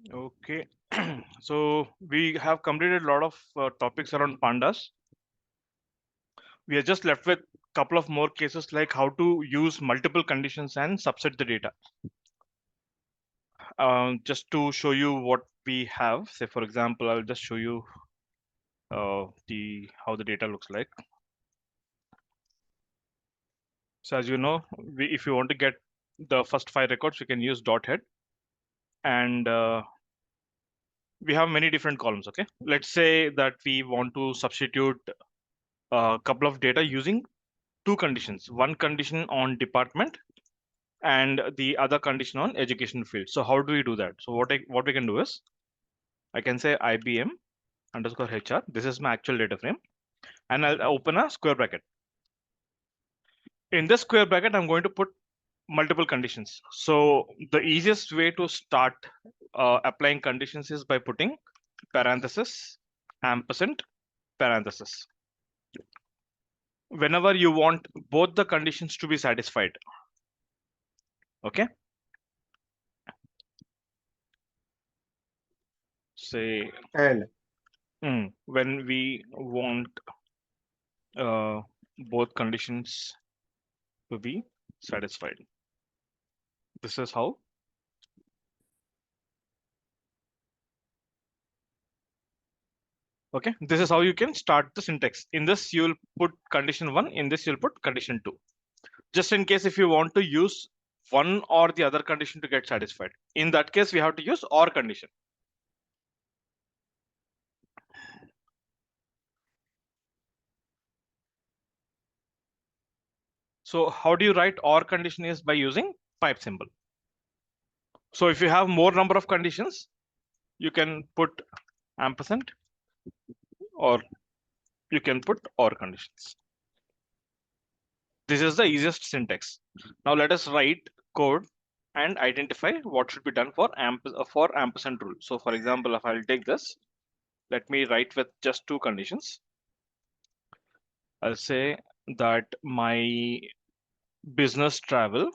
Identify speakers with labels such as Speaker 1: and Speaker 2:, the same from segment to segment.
Speaker 1: Okay. So we have completed a lot of topics around pandas. We are just left with a couple of more cases like how to use multiple conditions and subset the data. Just to show you what we have, say for example, I'll just show you the how the data looks like. So as you know, if you want to get the first 5 records, you can use dot head, and we have many different columns. Okay, let's say that we want to substitute a couple of data using two conditions, one condition on department and the other condition on education field. So how do we do that? So what we can do is I can say IBM underscore HR. This is my actual data frame, and I'll open a square bracket. In this square bracket, I'm going to put multiple conditions. So the easiest way to start applying conditions is by putting parenthesis, ampersand, parenthesis. Whenever you want both the conditions to be satisfied, okay? Say
Speaker 2: And
Speaker 1: when we want uh, both conditions to be satisfied. This is how. Okay, this is how you can start the syntax. In this, you'll put condition one. In this, you'll put condition two. Just in case if you want to use one or the other condition to get satisfied. In that case, we have to use or condition. So how do you write or condition is by using pipe symbol. So if you have more number of conditions, you can put ampersand or you can put or conditions. This is the easiest syntax. Now let us write code and identify what should be done for ampersand rule. So for example, if I'll take this, let me write with just two conditions. I'll say that my business travel.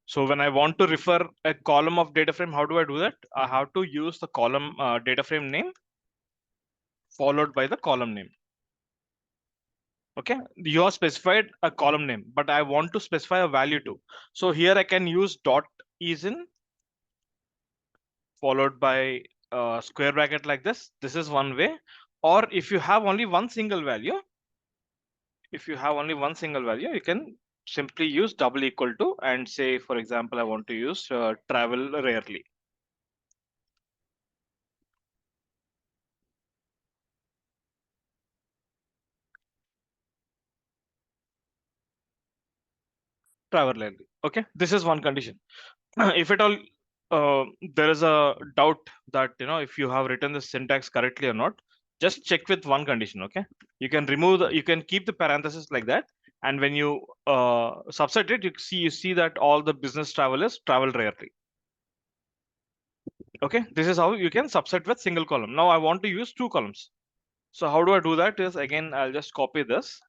Speaker 1: So when I want to refer a column of data frame, how do I do that? I have to use the column data frame name followed by the column name. Okay, you have specified a column name, but I want to specify a value too. So here I can use dot is in followed by a square bracket like this. This is one way. Or if you have only one single value, you can simply use double equal to and say, for example, I want to use travel rarely. Travel rarely. Okay, this is one condition. If at all there is a doubt that if you have written the syntax correctly or not, just check with one condition. Okay, you can keep the parenthesis like that, and when you subset it, you see that all the business travel is travel rarely. Okay, this is how you can subset with single column. Now I want to use two columns. So how do I do that is, again, I'll just copy this.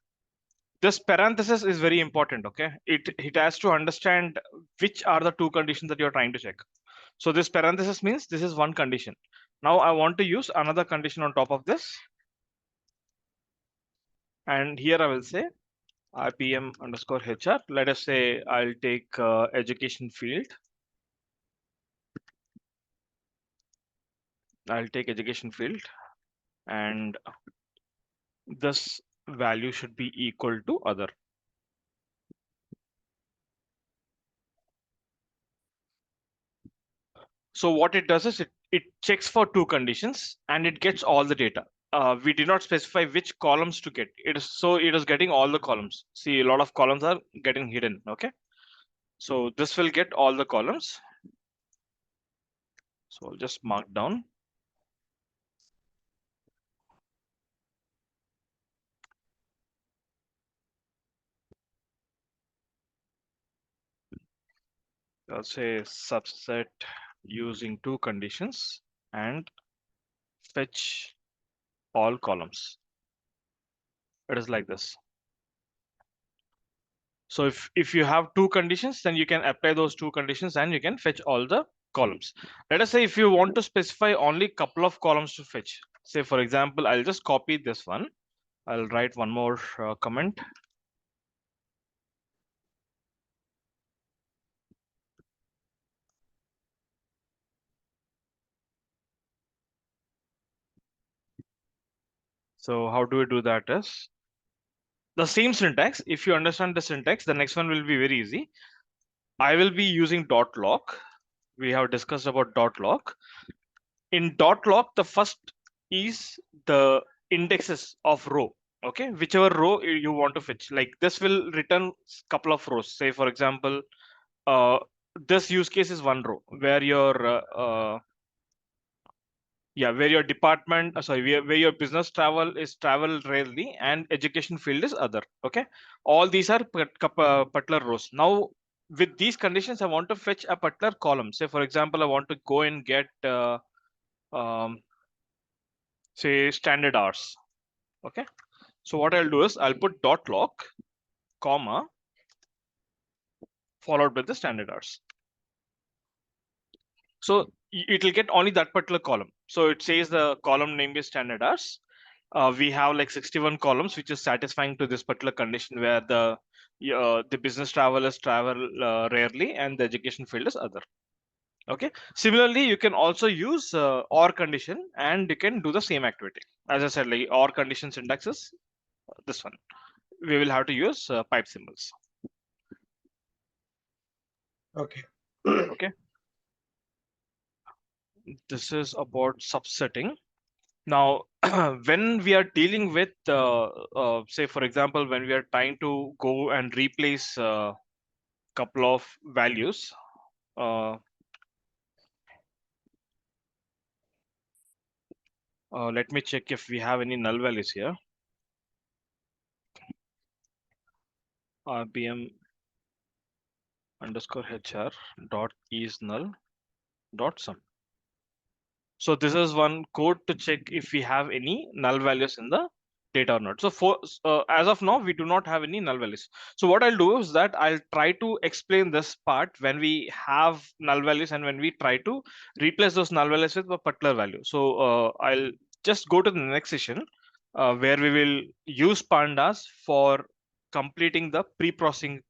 Speaker 1: This parenthesis is very important. Okay, it has to understand which are the two conditions that you're trying to check. So this parenthesis means this is one condition. Now I want to use another condition on top of this. And here I will say IPM underscore HR. Let us say I'll take education field. I'll take education field, and this value should be equal to other. So what it does is it checks for two conditions and it gets all the data. We did not specify which columns to get. It is getting all the columns. See, a lot of columns are getting hidden. Okay, so this will get all the columns. So I'll just mark down. I'll say subset using two conditions and fetch all columns. It is like this. So if you have two conditions, then you can apply those two conditions and you can fetch all the columns. Let us say if you want to specify only couple of columns to fetch, say for example, I'll just copy this one. I'll write one more comment. So how do we do that is the same syntax. If you understand the syntax, the next one will be very easy. I will be using dot lock. We have discussed about dot lock. In dot lock, the first is the indexes of row. Okay, whichever row you want to fetch. Like this will return couple of rows. Say for example, this use case is one row where where your department, where your business travel is travel rarely and education field is other. Okay, all these are particular rows. Now with these conditions, I want to fetch a particular column. Say for example, I want to go and get say standard hours. Okay, so what I'll do is I'll put dot lock, comma, followed by the standard hours. So it will get only that particular column. So it says the column name is standard hours. We have like 61 columns, which is satisfying to this particular condition where the business travelers travel rarely and the education field is other. Okay. Similarly, you can also use or condition and you can do the same activity. As I said, like or condition syntax is this one. We will have to use pipe symbols.
Speaker 2: Okay.
Speaker 1: Okay. This is about subsetting. Now, when we are dealing with, say, for example, when we are trying to go and replace a couple of values, let me check if we have any null values here. RBM underscore HR dot is null dot sum. So this is one code to check if we have any null values in the data or not. So for as of now, we do not have any null values. So what I'll do is that I'll try to explain this part when we have null values and when we try to replace those null values with a particular value. So I'll just go to the next session where we will use pandas for completing the pre-processing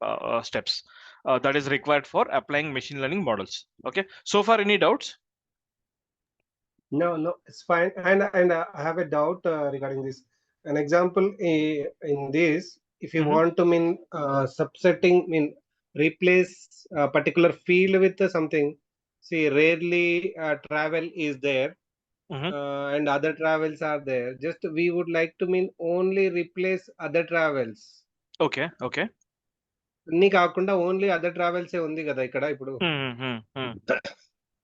Speaker 1: steps that is required for applying machine learning models. Okay. So far, any doubts?
Speaker 2: No, it's fine. And I have a doubt regarding this. An example in this, if you want to mean subsetting, mean replace a particular field with something. See, rarely travel is there, and other travels are there. Just we would like to mean only replace other travels.
Speaker 1: Okay. Okay.
Speaker 2: అన్ని కాకుండా only other ట్రావెల్సే ఉంది కదా ఇక్కడ ఇప్పుడు.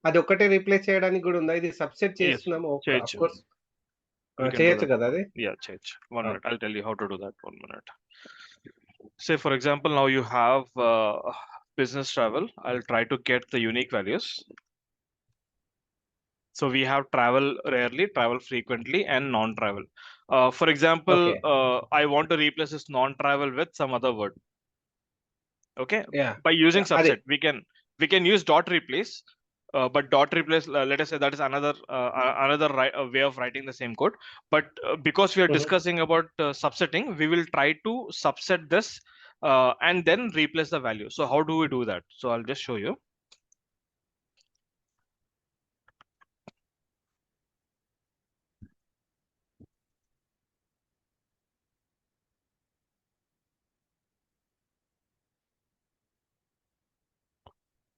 Speaker 2: అది ఒక్కటే replace చేయడానికి కూడా ఉందా? ఇది సబ్సెట్ చేస్తున్నాము. ఆఫ్ కోర్స్ చేయొచ్చు కదా అది.
Speaker 1: Yeah, చేయొచ్చు. 1 minute. I'll tell you how to do that. 1 minute. Say for example, now you have business travel. I'll try to get the unique values. So we have travel rarely, travel frequently, and non-travel. For example, I want to replace this non-travel with some other word. Okay.
Speaker 2: Yeah.
Speaker 1: By using subset, we can use dot replace. But dot replace, let us say that is another way of writing the same code. But because we are discussing about subsetting, we will try to subset this and then replace the value. So how do we do that? So I'll just show you.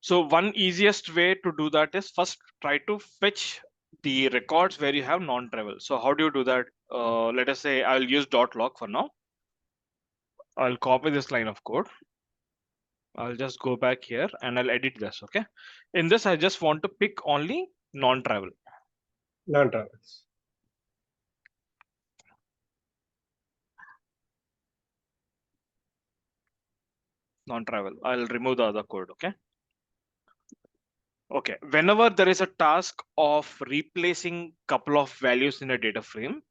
Speaker 1: So one easiest way to do that is first try to fetch the records where you have non-travel. So how do you do that? Let us say I'll use dot log for now. I'll copy this line of code. I'll just go back here and I'll edit this. Okay. In this, I just want to pick only non-travel.
Speaker 2: Non-travels.
Speaker 1: Non-travel. I'll remove the other code. Okay. Okay. Whenever there is a task of replacing couple of values in a data frame,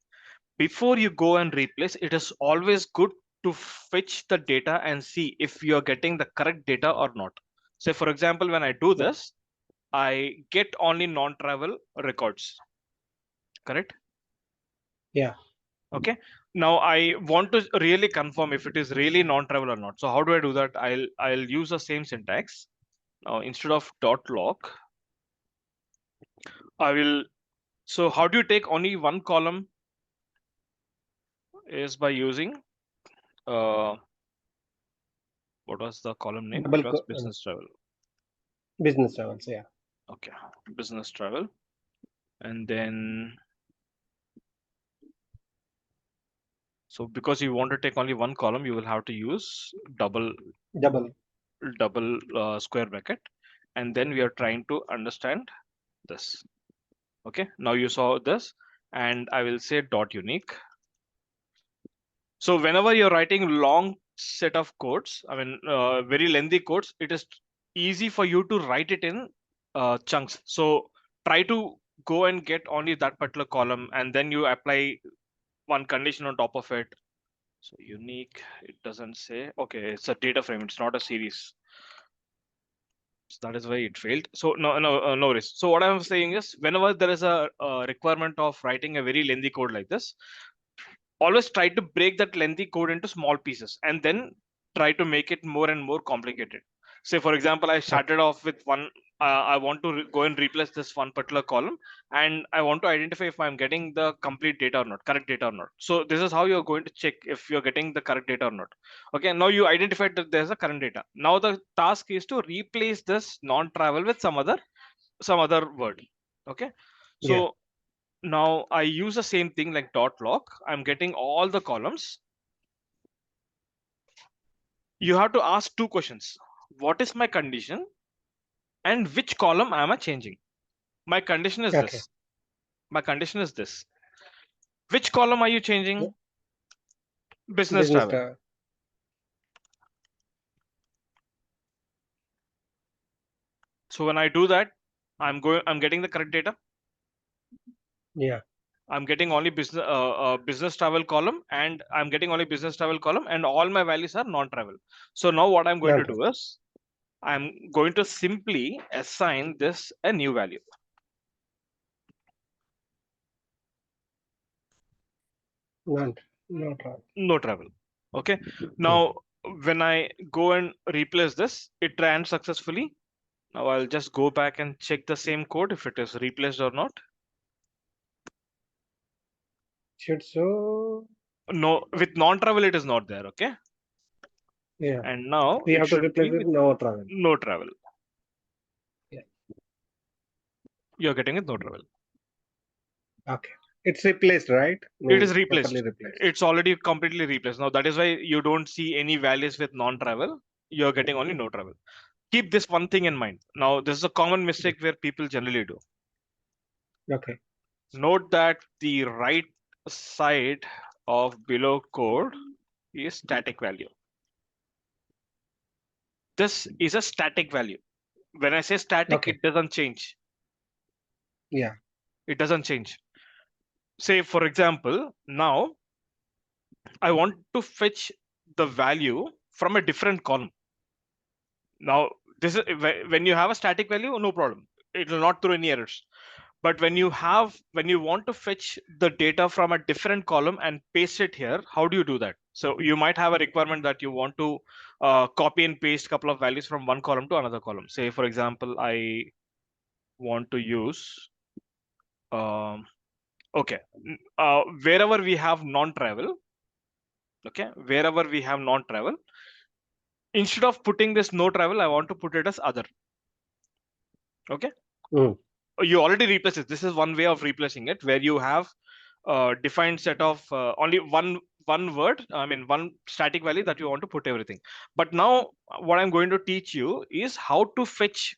Speaker 1: before you go and replace, it is always good to fetch the data and see if you're getting the correct data or not. Say, for example, when I do this, I get only non-travel records. Correct?
Speaker 2: Yeah.
Speaker 1: Okay. Now I want to really confirm if it is really non-travel or not. So how do I do that? I'll use the same syntax. Now instead of dot log, I will. So how do you take only one column? Is by using what was the column name? It was business travel.
Speaker 2: Business travels. Yeah.
Speaker 1: Okay, business travel, and then so because you want to take only one column, you will have to use double square bracket, and then we are trying to understand this. Okay, now you saw this, and I will say dot unique. So whenever you're writing long set of codes, I mean very lengthy codes, it is easy for you to write it in chunks. So try to go and get only that particular column, and then you apply one condition on top of it. So unique, it doesn't say. Okay, it's a data frame. It's not a series. So that is why it failed. So no worries. So what I'm saying is, whenever there is a requirement of writing a very lengthy code like this, always try to break that lengthy code into small pieces and then try to make it more and more complicated. Say for example, I started off with one. I want to go and replace this one particular column, and I want to identify if I'm getting the complete data or not, correct data or not. So this is how you're going to check if you're getting the correct data or not. Okay, now you identified that there's a current data. Now the task is to replace this non-travel with some other word. Okay, so
Speaker 2: Yeah.
Speaker 1: now I use the same thing like dot log. I'm getting all the columns. You have to ask two questions. What is my condition and which column am I changing? My condition is
Speaker 2: Okay.
Speaker 1: this. My condition is this. Which column are you changing? Business
Speaker 2: Business
Speaker 1: travel.
Speaker 2: travel.
Speaker 1: So when I do that, I'm getting the correct data.
Speaker 2: Yeah.
Speaker 1: I'm getting only business travel column, and I'm getting only business travel column, and all my values are non-travel. So now what I'm going to do is I'm going to simply assign this a new value.
Speaker 2: No travel.
Speaker 1: No travel. Okay. Now, when I go and replace this, it ran successfully. Now I'll just go back and check the same code if it is replaced or not.
Speaker 2: Should so.
Speaker 1: No, with non-travel, it is not there. Okay.
Speaker 2: Yeah.
Speaker 1: And now
Speaker 2: We
Speaker 1: it
Speaker 2: have to
Speaker 1: should
Speaker 2: replace
Speaker 1: be
Speaker 2: with
Speaker 1: with
Speaker 2: no travel.
Speaker 1: no travel.
Speaker 2: Yeah.
Speaker 1: You're getting it no travel.
Speaker 2: Okay. It's replaced, right?
Speaker 1: It is
Speaker 2: Properly
Speaker 1: replaced.
Speaker 2: replaced.
Speaker 1: It's already completely replaced. Now that is why you don't see any values with non-travel. You're getting only no travel. Keep this one thing in mind. Now, this is a common mistake where people generally do.
Speaker 2: Okay.
Speaker 1: Note that the right side of below code is static value. This is a static value. When I say static,
Speaker 2: Okay.
Speaker 1: it doesn't change.
Speaker 2: Yeah.
Speaker 1: It doesn't change. Say, for example, now I want to fetch the value from a different column. Now, this is when you have a static value, no problem. It will not throw any errors. But when you want to fetch the data from a different column and paste it here, how do you do that? So you might have a requirement that you want to copy and paste a couple of values from one column to another column. Say, for example, I want to use okay, wherever we have non-travel, okay, wherever we have non-travel, instead of putting this no travel, I want to put it as other. Okay. You already replaced it. This is one way of replacing it, where you have defined set of only one word, I mean one static value that you want to put everything. But now what I'm going to teach you is how to fetch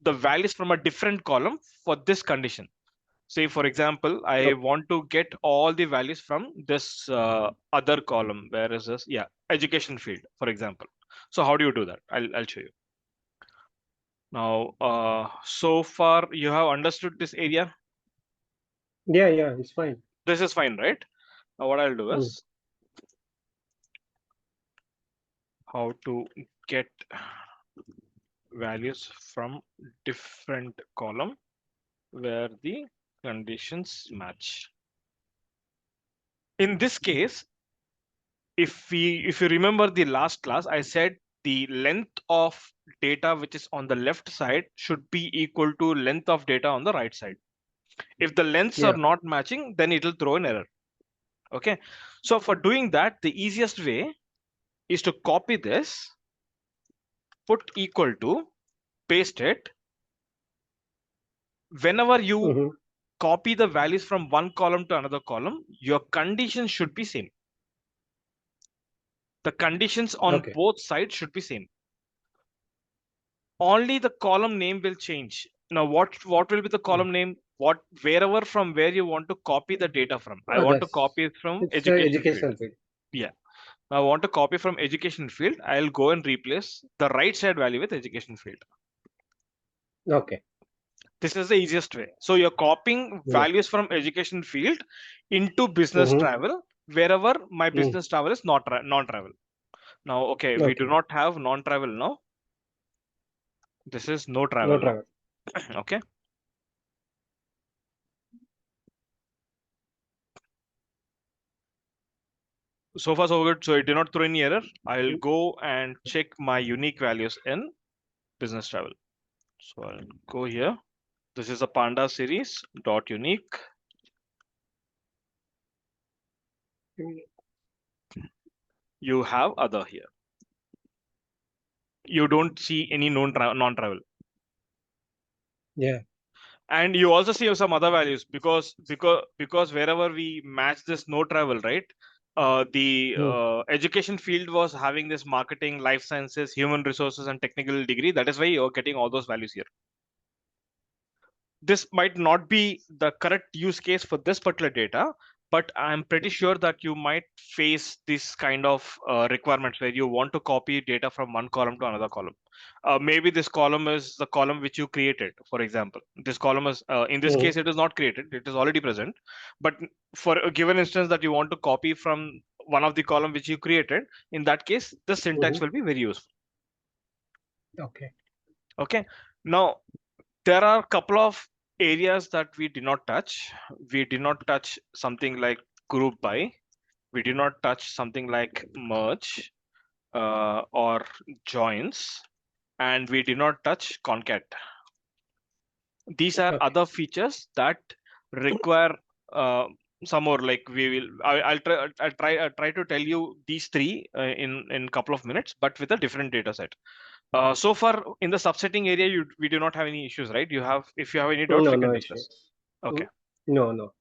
Speaker 1: the values from a different column for this condition. Say for example, I want to get all the values from this other column. Where is this? Yeah, education field, for example. So how do you do that? I'll show you. Now, so far you have understood this area.
Speaker 2: Yeah. Yeah. It's fine.
Speaker 1: This is fine, right? Now what I'll do is how to get values from different column where the conditions match. In this case, if you remember the last class, I said the length of data which is on the left side should be equal to length of data on the right side. If the lengths are not matching, then it will throw an error. Okay, so for doing that, the easiest way is to copy this, put equal to, paste it. Whenever you copy the values from one column to another column, your conditions should be same. The conditions on both sides should be same. Only the column name will change. Now, what will be the column name? Wherever from where you want to copy the data from. I want to copy it from
Speaker 2: It's
Speaker 1: education field.
Speaker 2: educational field.
Speaker 1: Yeah. I want to copy from education field. I'll go and replace the right side value with education field.
Speaker 2: Okay.
Speaker 1: This is the easiest way. So you're copying values from education field into business travel wherever my business travel is not non-travel. Now, okay, we do not have non-travel now. This is no travel.
Speaker 2: No travel.
Speaker 1: Okay. So far so good. So it did not throw any error. I'll go and check my unique values in business travel. So I'll go here. This is a Pandas series dot unique. You have other here. You don't see any non-travel.
Speaker 2: Yeah.
Speaker 1: And you also see some other values because wherever we match this no travel, right? The education field was having this marketing, life sciences, human resources, and technical degree. That is why you're getting all those values here. This might not be the correct use case for this particular data, but I'm pretty sure that you might face this kind of requirements where you want to copy data from one column to another column. Maybe this column is the column which you created, for example. This column is, in this case, it is not created, it is already present. But for a given instance that you want to copy from one of the column which you created, in that case, the syntax will be very useful. Okay. Now, there are a couple of areas that we did not touch. We did not touch something like group by. We did not touch something like merge or joins, and we did not touch concat. These are other features that require some more. Like I'll try to tell you these three in a couple of minutes, but with a different data set. So far in the subsetting area, we do not have any issues, right? If you have any doubts, we can discuss. Okay.
Speaker 2: No.